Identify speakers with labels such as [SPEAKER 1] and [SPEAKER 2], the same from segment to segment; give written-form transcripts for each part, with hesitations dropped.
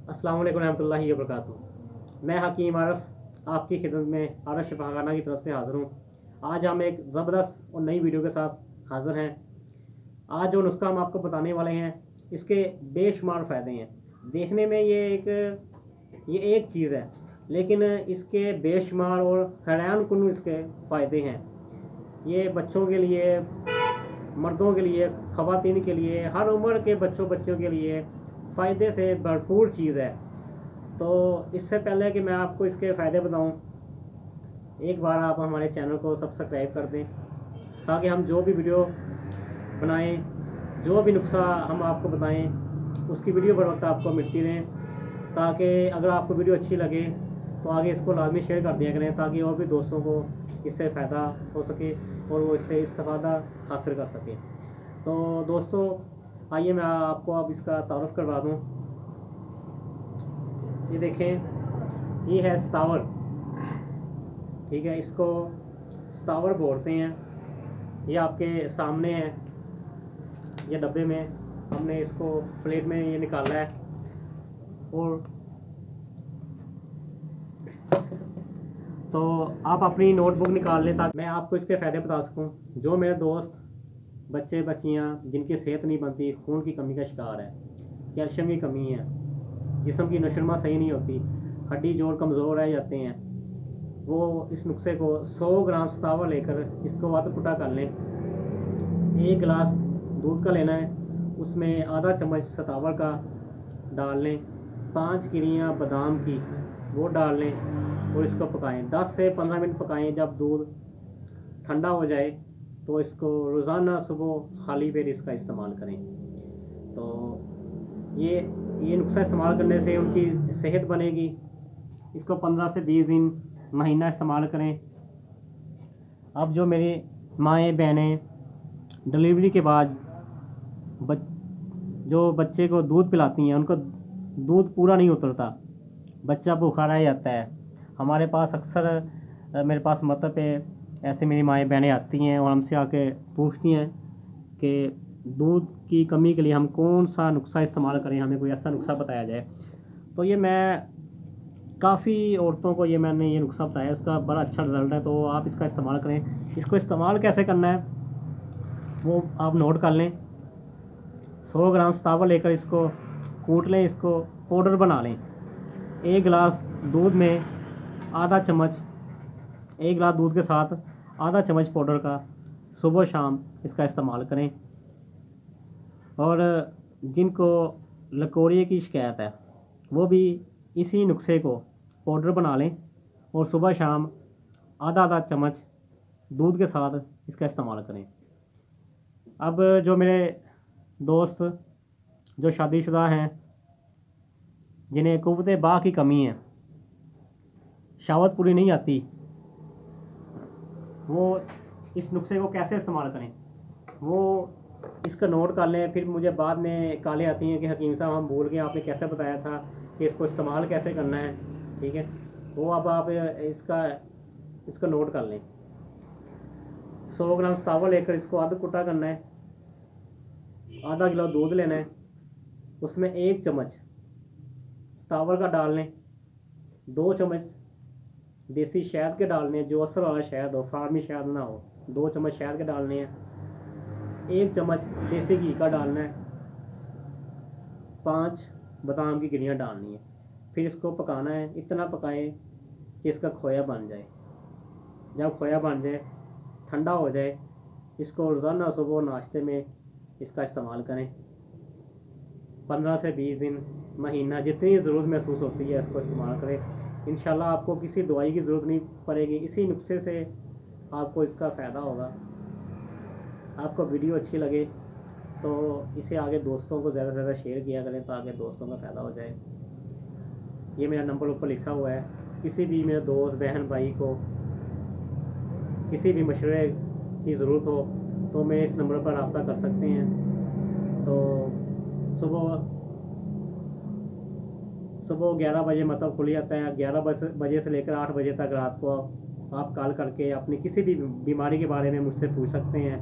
[SPEAKER 1] अस्सलाम वालेकुम रहमतुल्लाहि व बरकातुहू। मैं हकीम आरफ आपकी खिदमत में आरफ शफाखाना की तरफ से हाज़िर हूँ। आज हम एक ज़बरदस्त और नई वीडियो के साथ हाज़िर हैं। आज जो नुस्खा हम आपको बताने वाले हैं इसके बेशुमार फ़ायदे हैं। देखने में ये एक चीज़ है, लेकिन इसके बेशुमार और हैरानकुन इसके फ़ायदे हैं। ये बच्चों के लिए, मर्दों के लिए, ख़वातीन के लिए, हर उम्र के बच्चों के लिए फ़ायदे से भरपूर चीज़ है। तो इससे पहले कि मैं आपको इसके फ़ायदे बताऊं, एक बार आप हमारे चैनल को सब्सक्राइब कर दें, ताकि हम जो भी वीडियो बनाएं, जो भी नुस्खा हम आपको बताएं, उसकी वीडियो बर वक्त आपको मिलती रहें। ताकि अगर आपको वीडियो अच्छी लगे तो आगे इसको लाजमी शेयर कर दिया करें, ताकि और भी दोस्तों को इससे फ़ायदा हो सके और वो इससे इस्तेफ़ादा हासिल कर सकें। तो दोस्तों, आइए मैं आपको अब इसका तारुफ़ करवा दूँ। ये देखें, ये है स्तावर, ठीक है, इसको स्तावर बोलते हैं। ये आपके सामने है, ये डब्बे में हमने इसको प्लेट में ये निकाला है। और तो आप अपनी नोटबुक निकाल लें ताकि मैं आपको इसके फ़ायदे बता सकूं। जो मेरे दोस्त, बच्चे बच्चियां जिनकी सेहत नहीं बनती, खून की कमी का शिकार है, कैल्शियम की कमी है, जिस्म की नशोनुमा सही नहीं होती, हड्डी जोड़ कमज़ोर रह जाते हैं, वो इस नुस्खे को 100 ग्राम सतावर लेकर इसको वात पुटा कर लें। 1 गिलास दूध का लेना है, उसमें आधा चम्मच सतावर का डाल लें, 5 गिरियाँ बादाम की वो डाल लें और इसको पकाएं। 10 से 15 मिनट पकाएं। जब दूध ठंडा हो जाए तो इसको रोज़ाना सुबह खाली पेट इसका इस्तेमाल करें। तो ये नुस्खा इस्तेमाल करने से उनकी सेहत बनेगी। इसको 15 से 20 दिन, महीना इस्तेमाल करें। अब जो मेरी माएँ बहनें डिलीवरी के बाद जो बच्चे को दूध पिलाती हैं, उनको दूध पूरा नहीं उतरता, बच्चा भूखा रह जाता है। हमारे पास अक्सर मेरे पास मतलब पे ऐसे मेरी माएँ बहनें आती हैं और हमसे आके पूछती हैं कि दूध की कमी के लिए हम कौन सा नुस्खा इस्तेमाल करें, हमें कोई ऐसा नुस्खा बताया जाए। तो ये मैं काफ़ी औरतों को मैंने ये नुस्खा बताया, उसका बड़ा अच्छा रिज़ल्ट है। तो आप इसका इस्तेमाल करें। इसको इस्तेमाल कैसे करना है वो आप नोट कर लें। 100 ग्राम सतावर लेकर इसको कूट लें, इसको पाउडर बना लें। 1 गिलास दूध में आधा चम्मच, 1 गिलास दूध के साथ आधा चम्मच पाउडर का सुबह शाम इसका इस्तेमाल करें। और जिनको लकोरिए की शिकायत है वो भी इसी नुस्खे को पाउडर बना लें और सुबह शाम आधा आधा चम्मच दूध के साथ इसका इस्तेमाल करें। अब जो मेरे दोस्त जो शादीशुदा हैं, जिन्हें कुव्वत बा की कमी है, शहावत पूरी नहीं आती, वो इस नुस्खे को कैसे इस्तेमाल करें वो इसका नोट कर लें। फिर मुझे बाद में कॉलें आती हैं कि हकीम साहब हम भूल गए, आपने कैसे बताया था कि इसको इस्तेमाल कैसे करना है, ठीक है। वो अब आप इसका नोट कर लें। 100 ग्राम सतावर लेकर इसको आधा कुटा करना है, आधा किलो दूध लेना है, उसमें 1 चम्मच सतावर का डाल लें, 2 चम्मच देसी शहद के डालने हैं, जो असर वाला शहद हो, फार्मी शहद ना हो। 2 चम्मच शहद के डालने हैं। 1 चम्मच देसी घी का डालना है। 5 बादाम की गिरियाँ डालनी है। फिर इसको पकाना है, इतना पकाएं कि इसका खोया बन जाए। जब खोया बन जाए, ठंडा हो जाए, इसको रोज़ाना सुबह नाश्ते में इसका इस्तेमाल करें। 15 से 20 दिन, महीना, जितनी ज़रूरत महसूस होती है इसको इस्तेमाल करें। इंशाल्लाह आपको किसी दवाई की ज़रूरत नहीं पड़ेगी। इसी नुस्खे से आपको इसका फ़ायदा होगा। आपको वीडियो अच्छी लगे तो इसे आगे दोस्तों को ज़्यादा से ज़्यादा शेयर किया करें, ताकि दोस्तों का फ़ायदा हो जाए। ये मेरा नंबर ऊपर लिखा हुआ है। किसी भी मेरे दोस्त, बहन, भाई को किसी भी मशवरे की ज़रूरत हो तो मैं इस नंबर पर रब्ता कर सकते हैं। तो सुबह 11 बजे मतलब खुल जाता है। 11 बजे से लेकर 8 बजे तक रात को आप कॉल करके अपनी किसी भी बीमारी के बारे में मुझसे पूछ सकते हैं।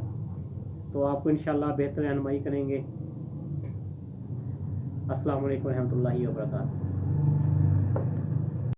[SPEAKER 1] तो आपको इंशाल्लाह बेहतर रहनुमाई करेंगे। अस्सलाम वालेकुम रहमतुल्लाहि व बरकातुहू।